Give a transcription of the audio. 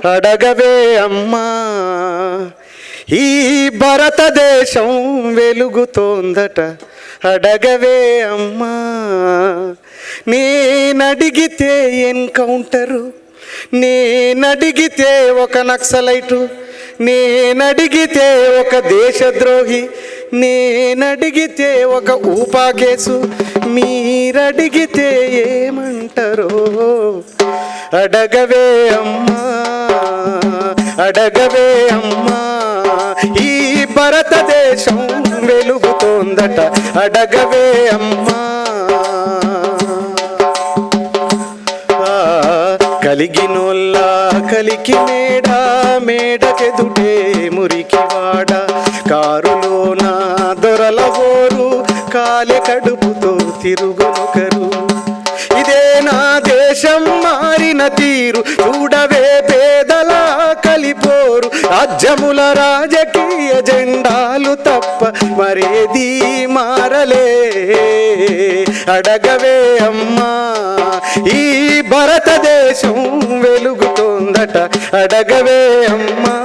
అడగవే అమ్మా, ఈ భారతదేశం వెలుగుతోందట, అడగవే అమ్మా. నేనడిగితే ఎన్కౌంటరు, నేనడిగితే ఒక నక్సలైటు, నేనడిగితే ఒక దేశద్రోహి, నేనడిగితే ఒక ఊపా కేసు, మీరడిగితే ఏమంటారో అడగవే అమ్మా, అడగవే అమ్మా. ఈ భారతదేశం వెలుగుతోందట, అడగవే అమ్మా. కలిగినోళ్ళ కలికి మేడ, మేడకెదుటే మురికివాడ, కారులోన దొరల ఓరు, కాలె కడుపుతో తిరుగునొకరు. ఇదే నా దేశం మారిన తీరు, చూడవే పేదల కలిపోరు. రాజ్యముల రాజకీయ జెండాలు తప్ప మరేది మారలే, అడగవే అమ్మా. ఈ భారతదేశం వెలుగుతోందట, అడగవే అమ్మా.